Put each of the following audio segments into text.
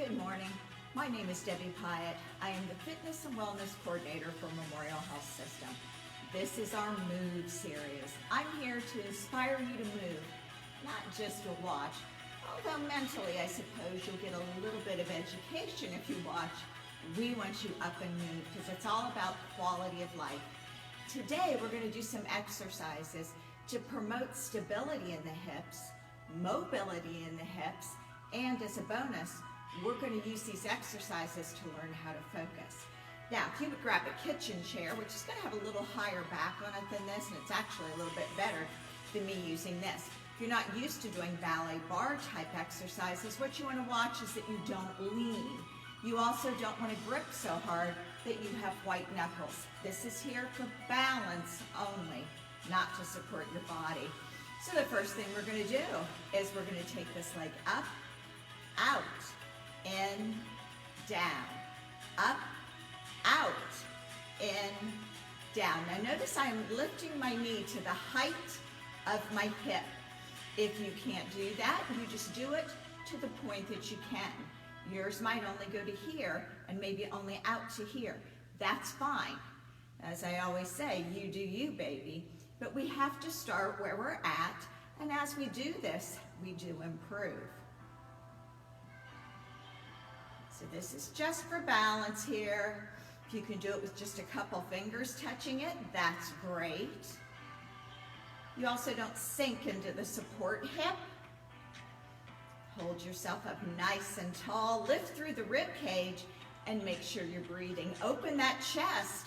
Good morning. My name is Debbie Pyatt. I am the Fitness and Wellness Coordinator for Memorial Health System. This is our Move series. I'm here to inspire you to move, not just to watch. Although mentally, I suppose you'll get a little bit of education if you watch. We want you up and move because it's all about quality of life. Today, we're going to do some exercises to promote stability in the hips, mobility in the hips, and as a bonus, we're going to use these exercises to learn how to focus. Now, if you would grab a kitchen chair, which is going to have a little higher back on it than this, and it's actually a little bit better than me using this. If you're not used to doing ballet bar type exercises, what you want to watch is that you don't lean. You also don't want to grip so hard that you have white knuckles. This is here for balance only, not to support your body. So the first thing we're going to do is we're going to take this leg up, out, in, down, up, out, in, down. Now notice I'm lifting my knee to the height of my hip. If you can't do that, you just do it to the point that you can. Yours might only go to here and maybe only out to here. That's fine. As I always say, you do you, baby. But we have to start where we're at, and as we do this, we do improve. So this is just for balance here. If you can do it with just a couple fingers touching it, that's great. You also don't sink into the support hip. Hold yourself up nice and tall. Lift through the rib cage and make sure you're breathing. Open that chest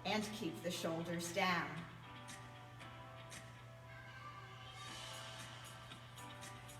and keep the shoulders down.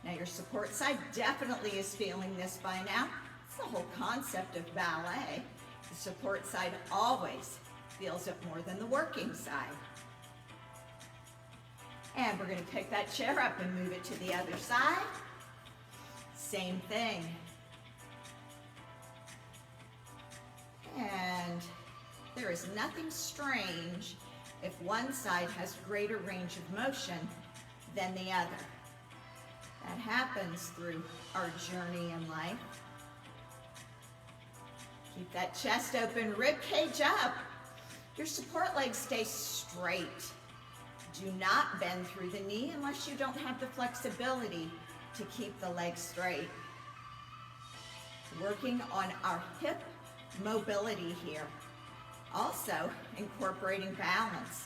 Now your support side definitely is feeling this by now. It's the whole concept of ballet. The support side always feels it more than the working side. And we're going to pick that chair up and move it to the other side. Same thing. And there is nothing strange if one side has greater range of motion than the other. That happens through our journey in life. Keep that chest open, rib cage up. Your support legs stay straight. Do not bend through the knee unless you don't have the flexibility to keep the legs straight. Working on our hip mobility here. Also incorporating balance.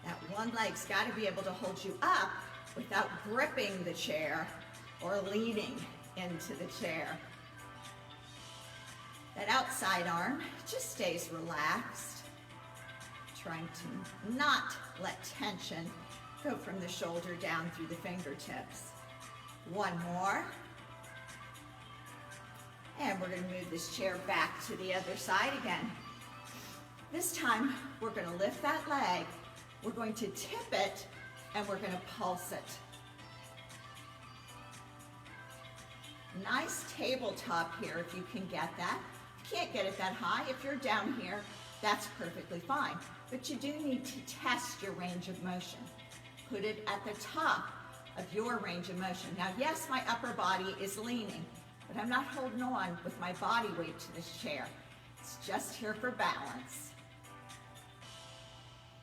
That one leg's got to be able to hold you up without gripping the chair or leaning into the chair. That outside arm just stays relaxed, trying to not let tension go from the shoulder down through the fingertips. One more. And we're going to move this chair back to the other side again. This time, we're going to lift that leg, we're going to tip it, and we're going to pulse it. Nice tabletop here if you can get that. Can't get it that high. If you're down here, that's perfectly fine. But you do need to test your range of motion. Put it at the top of your range of motion. Now, yes, my upper body is leaning, but I'm not holding on with my body weight to this chair. It's just here for balance.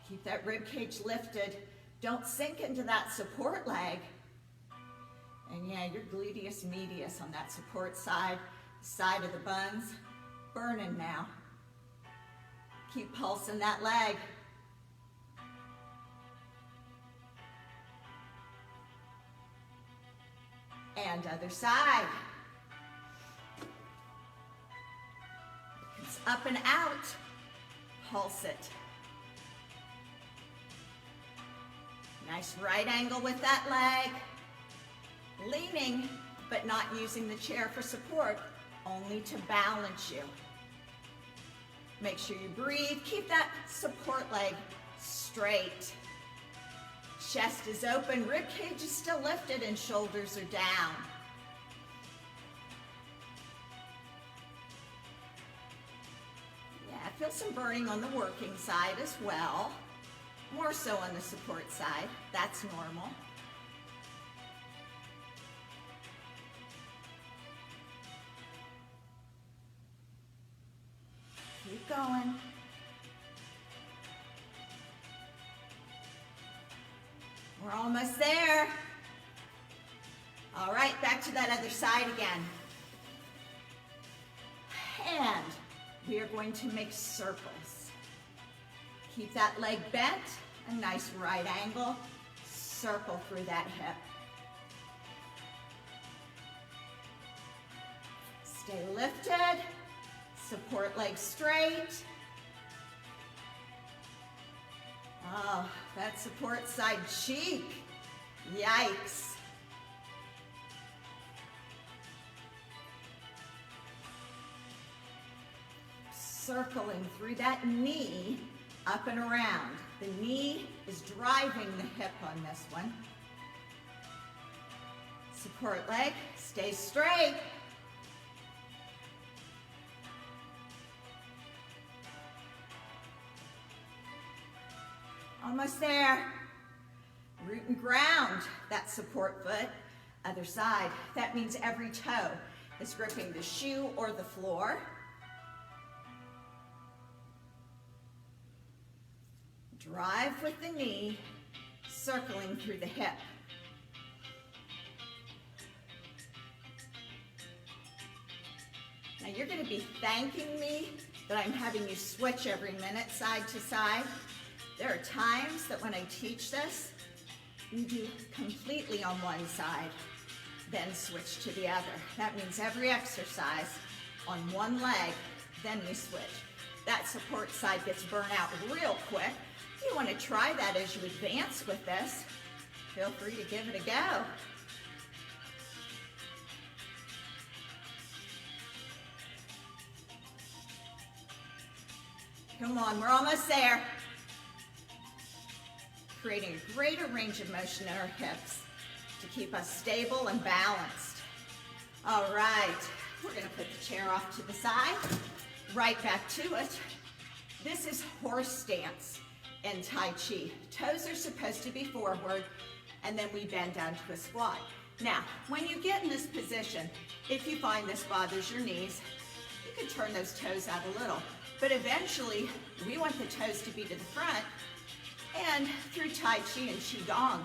Keep that rib cage lifted. Don't sink into that support leg. And yeah, your gluteus medius on that support side of the buns, burning now. Keep pulsing that leg. And other side. It's up and out. Pulse it. Nice right angle with that leg. Leaning, but not using the chair for support, only to balance you. Make sure you breathe. Keep that support leg straight. Chest is open, rib cage is still lifted, and shoulders are down. Yeah, feel some burning on the working side as well. More so on the support side. That's normal. Keep going. We're almost there. All right, back to that other side again. And we are going to make circles. Keep that leg bent, a nice right angle. Circle through that hip. Stay lifted. Support leg straight. Oh, that support side cheek. Yikes. Circling through that knee, up and around. The knee is driving the hip on this one. Support leg, stay straight. Almost there. Root and ground that support foot. Other side. That means every toe is gripping the shoe or the floor. Drive with the knee, circling through the hip. Now you're going to be thanking me that I'm having you switch every minute side to side. There are times that when I teach this, you do completely on one side, then switch to the other. That means every exercise on one leg, then we switch. That support side gets burnt out real quick. If you want to try that as you advance with this, feel free to give it a go. Come on, we're almost there. Creating a greater range of motion in our hips to keep us stable and balanced. All right, we're going to put the chair off to the side, right back to it. This is horse stance in Tai Chi. Toes are supposed to be forward, and then we bend down to a squat. Now, when you get in this position, if you find this bothers your knees, you can turn those toes out a little. But eventually, we want the toes to be to the front. And through Tai Chi and Qigong,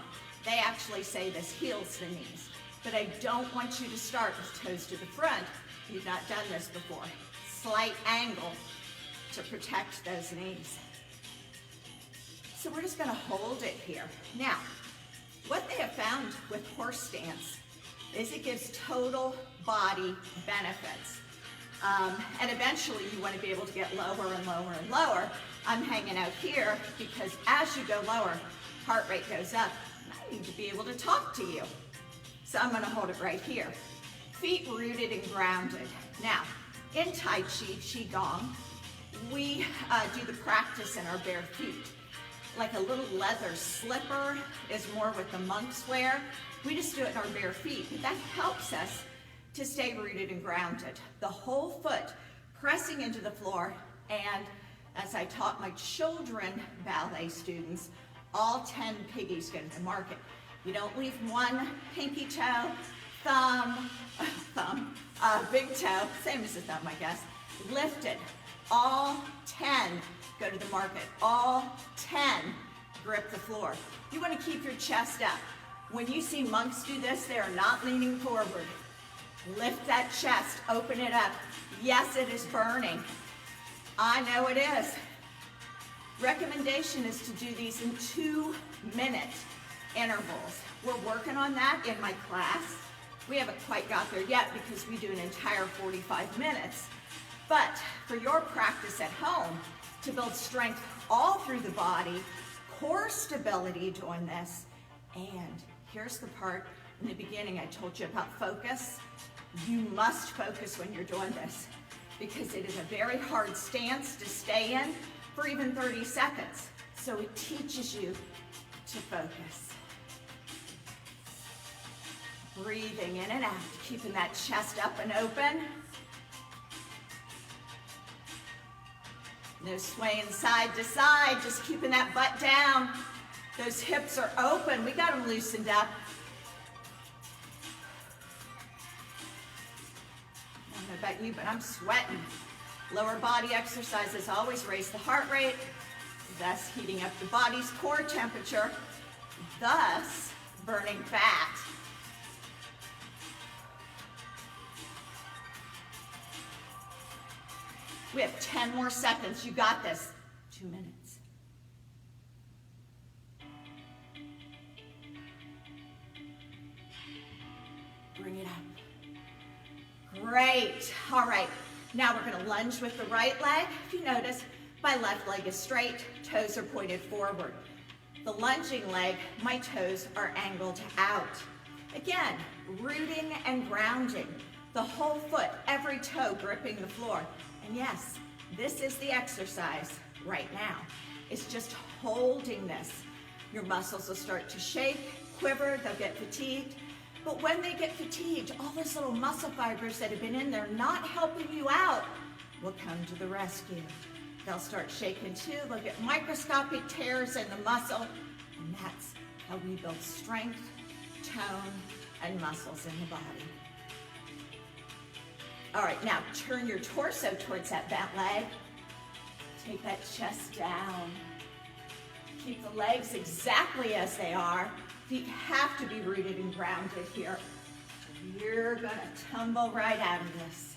they actually say this heals the knees. But I don't want you to start with toes to the front. You've not done this before. Slight angle to protect those knees. So we're just going to hold it here. Now, what they have found with horse stance is it gives total body benefits. And eventually you want to be able to get lower and lower and lower. I'm hanging out here because as you go lower, heart rate goes up. And I need to be able to talk to you. So I'm going to hold it right here. Feet rooted and grounded. Now, in Tai Chi, Qigong, we do the practice in our bare feet. Like a little leather slipper is more what the monks wear. We just do it in our bare feet. But that helps us to stay rooted and grounded. The whole foot pressing into the floor, and as I taught my children ballet students, all 10 piggies go to the market. You don't leave one pinky toe, big toe, same as the thumb, I guess, lifted. All 10 go to the market. All 10 grip the floor. You want to keep your chest up. When you see monks do this, they are not leaning forward. Lift that chest, open it up. Yes, it is burning. I know it is. Recommendation is to do these in 2-minute intervals. We're working on that in my class. We haven't quite got there yet because we do an entire 45 minutes. But for your practice at home, to build strength all through the body, core stability doing this, and here's the part in the beginning I told you about focus. You must focus when you're doing this because it is a very hard stance to stay in for even 30 seconds. So it teaches you to focus. Breathing in and out, keeping that chest up and open. No swaying side to side, just keeping that butt down. Those hips are open. We got them loosened up. I don't know about you, but I'm sweating. Lower body exercises always raise the heart rate, thus heating up the body's core temperature, thus burning fat. We have 10 more seconds. You got this. 2 minutes. Bring it up. Great. All right. Now we're going to lunge with the right leg. If you notice, my left leg is straight, toes are pointed forward. The lunging leg, my toes are angled out. Again, rooting and grounding. The whole foot, every toe gripping the floor. And yes, this is the exercise right now. It's just holding this. Your muscles will start to shake, quiver, they'll get fatigued. But when they get fatigued, all those little muscle fibers that have been in there not helping you out will come to the rescue. They'll start shaking too. They'll get microscopic tears in the muscle. And that's how we build strength, tone, and muscles in the body. All right, now turn your torso towards that bent leg. Take that chest down. Keep the legs exactly as they are. Feet have to be rooted and grounded here. You're gonna tumble right out of this.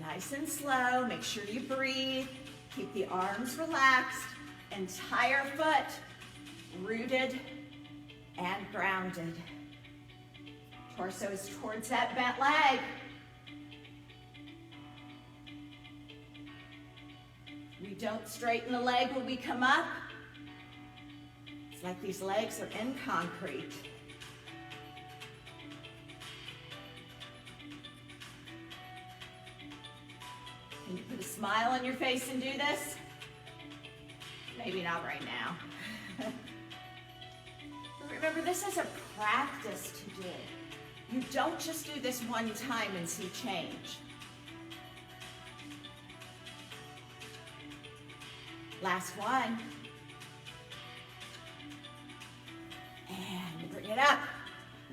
Nice and slow, make sure you breathe. Keep the arms relaxed. Entire foot rooted and grounded. Torso is towards that bent leg. We don't straighten the leg when we come up. It's like these legs are in concrete. Can you put a smile on your face and do this? Maybe not right now. But remember, this is a practice to do. You don't just do this one time and see change. Last one. And bring it up.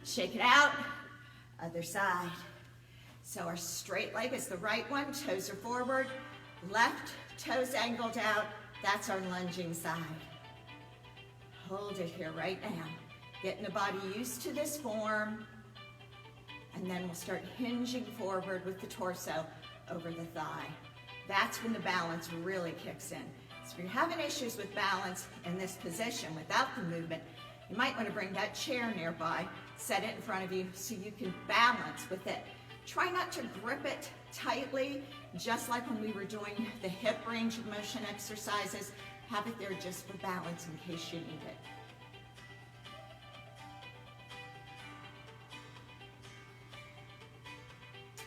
Shake it out. Other side. So our straight leg is the right one. Toes are forward. Left toes angled out. That's our lunging side. Hold it here right now. Getting the body used to this form. And then we'll start hinging forward with the torso over the thigh. That's when the balance really kicks in. So if you're having issues with balance in this position without the movement, you might want to bring that chair nearby, set it in front of you so you can balance with it. Try not to grip it tightly, just like when we were doing the hip range of motion exercises. Have it there just for balance in case you need it.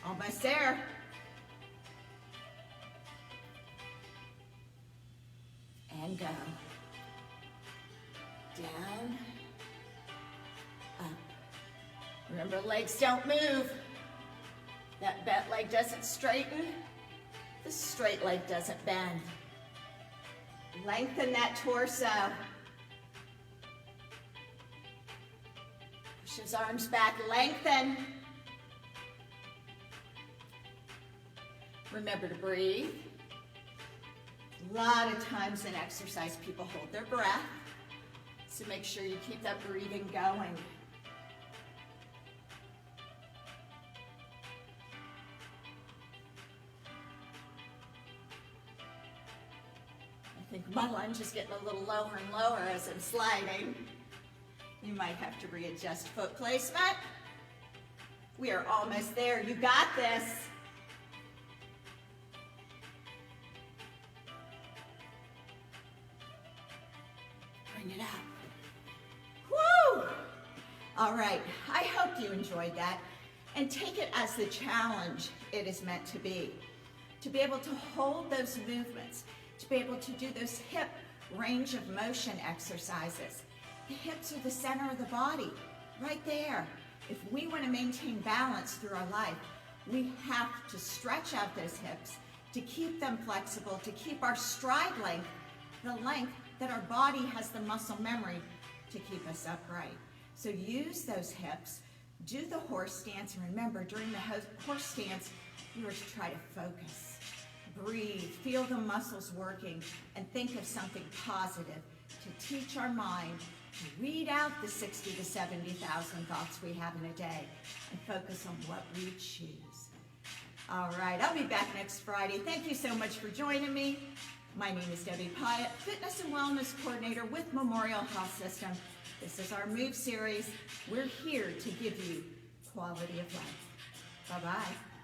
Almost there. And go. Down. Up. Remember, legs don't move. That bent leg doesn't straighten. The straight leg doesn't bend. Lengthen that torso. Push his arms back, lengthen. Remember to breathe. A lot of times in exercise, people hold their breath. So make sure you keep that breathing going. I think my lunge is getting a little lower and lower as I'm sliding. You might have to readjust foot placement. We are almost there. You got this. Bring it up. Woo! All right, I hope you enjoyed that and take it as the challenge it is meant to be able to hold those movements, to be able to do those hip range of motion exercises. The hips are the center of the body, right there. If we want to maintain balance through our life, we have to stretch out those hips to keep them flexible, to keep our stride length, the length that our body has the muscle memory to keep us upright. So use those hips Do the horse stance, and remember, during the horse stance, you are to try to focus. Breathe, feel the muscles working, and think of something positive to teach our mind to weed out the 60 to 70,000 thoughts we have in a day and focus on what we choose. All right, I'll be back next Friday. Thank you so much for joining me. My name is Debbie Pyatt, Fitness and Wellness Coordinator with Memorial Health System. This is our Move series. We're here to give you quality of life. Bye-bye.